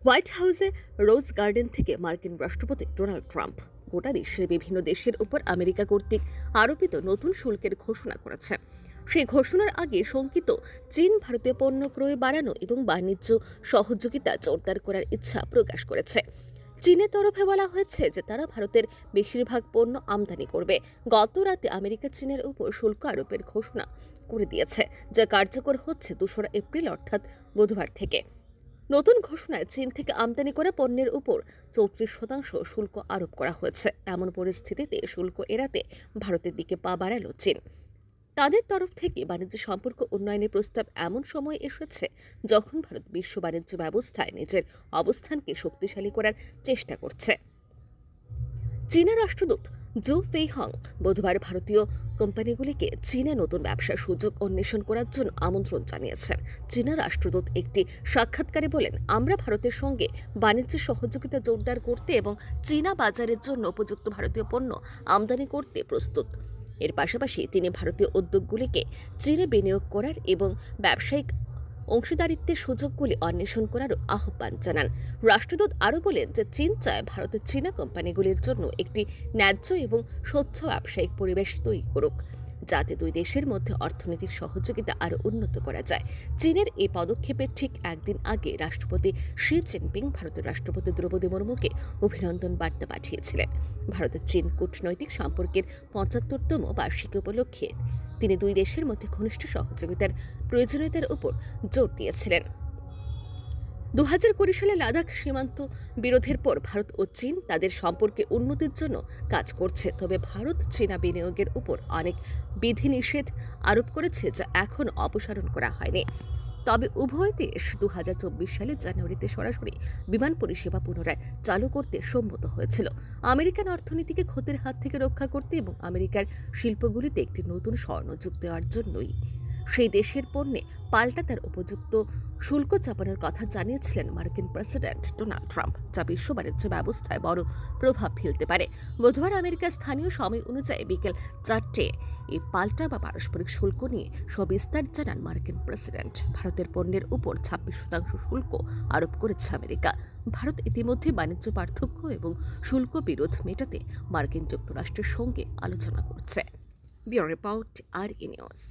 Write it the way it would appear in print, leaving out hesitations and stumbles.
White হাউসে রোজ garden থেকে মার্কিন রাষ্ট্রপতি ডোনাল্ড ট্রাম্প গোটা বিশ্বের বিভিন্ন দেশের উপর আমেরিকা কর্তৃক আরোপিত নতুন শুল্কের ঘোষণা করেছেন। সেই ঘোষণার আগে শঙ্কিত চীন ভারতীয় পণ্য ক্রয় বাড়ানো এবং বাণিজ্য সহযোগিতা জোরদার করার ইচ্ছা প্রকাশ করেছে। চীনের তরফে বলা হয়েছে যে তারা ভারতের বেশিরভাগ পণ্য আমদানি করবে। গত রাতে আমেরিকা চীনের উপর শুল্ক আরোপের ঘোষণা করে দিয়েছে, যা কার্যকর হচ্ছে 2 এপ্রিল অর্থাৎ বুধবার থেকে। নতুন ঘোষণায় চীন থেকে আমদানি করা পণ্যের উপর 34% শুল্ক আরোপ করা হয়েছে। এমন পরিস্থিতিতে শুল্ক এড়াতে ভারতের দিকে পা বাড়ালো চীন। তাদের তরফ থেকে বাণিজ্য সম্পর্ক উন্নয়নের প্রস্তাব এমন সময় এসেছে যখন ভারত বিশ্ব বাণিজ্য ব্যবস্থায় নিজের অবস্থানকে শক্তিশালী করার চেষ্টা করছে। চীনের রাষ্ট্রদূত জু ফেইহং বুধবার ভারতীয় কোম্পানিগুলিকে চীনে নতুন ব্যবসার সুযোগ অন্বেষণ করার জন্য আমন্ত্রণ জানিয়েছেন। চীনের রাষ্ট্রদূত একটি সাক্ষাৎকারে বলেন, আমরা ভারতের সঙ্গে বাণিজ্য সহযোগিতা জোরদার করতে এবং চীনা বাজারের জন্য উপযুক্ত ভারতীয় পণ্য আমদানি করতে প্রস্তুত। এর পাশাপাশি তিনি ভারতীয় উদ্যোগগুলিকে চীনে বিনিয়োগ করার এবং ব্যবসায়িক অংশীদারিত্বের সুযোগগুলি অন্বেষণ করারও আহ্বান জানান। রাষ্ট্রদূত আরও বলেন যে চীন চায় ভারতের চীনা কোম্পানিগুলির জন্য একটি ন্যায্য এবং স্বচ্ছ ব্যবসায়িক পরিবেশ তৈরি করুক, যাতে দুই দেশের মধ্যে অর্থনৈতিক সহযোগিতা আরও উন্নত করা যায়। চীনের এই পদক্ষেপের ঠিক একদিন আগে রাষ্ট্রপতি শি জিনপিং ভারতের রাষ্ট্রপতি দ্রৌপদী মুর্মুকে অভিনন্দন বার্তা পাঠিয়েছিলেন। ভারতের চীন কূটনৈতিক সম্পর্কের 75তম বার্ষিকী উপলক্ষে তিনি দুই দেশের মধ্যে ঘনিষ্ঠ সহযোগিতার প্রয়োজনীয়তার উপর জোর দিয়েছিলেন। 2020 সালে লাদাখ সীমান্ত বিরোধের পর ভারত ও চীন তাদের সম্পর্কের উন্নতির জন্য কাজ করছে, তবে ভারত চীনা বিনিয়োগের উপর অনেক বিধিনিষেধ আরোপ করেছে, যা এখনও অপসারণ করা হয়নি। তবে উভয় দেশ 2024 সালের জানুয়ারিতে সরাসরি বিমান পরিষেবা পুনরায় চালু করতে সম্মত হয়েছিল, আমেরিকান অর্থনীতিকে ক্ষতির হাত থেকে রক্ষা করতে এবং আমেরিকার শিল্পগুলিতে একটি নতুন স্বর্ণযুগ দেওয়ার জন্যই। সেই দেশের পণ্যে পাল্টা তার উপযুক্ত শুল্ক চাপানোর কথা জানিয়েছিলেন মার্কিন প্রেসিডেন্ট ডোনাল্ড ট্রাম্প, যা বিশ্ব বাণিজ্য ব্যবস্থায় বড় প্রভাব ফেলতে পারে। বুধবার আমেরিকার স্থানীয় সময় অনুযায়ী বিকেল 4টে এই পাল্টা বা পারস্পরিক শুল্ক নিয়ে সবিস্তার জানান মার্কিন প্রেসিডেন্ট। ভারতের পণ্যের উপর 26% শুল্ক আরোপ করেছে আমেরিকা। ভারত ইতিমধ্যে বাণিজ্য পার্থক্য এবং শুল্ক বিরোধ মেটাতে মার্কিন যুক্তরাষ্ট্রের সঙ্গে আলোচনা করছে। ব্যুরো রিপোর্ট, আর নিউজ।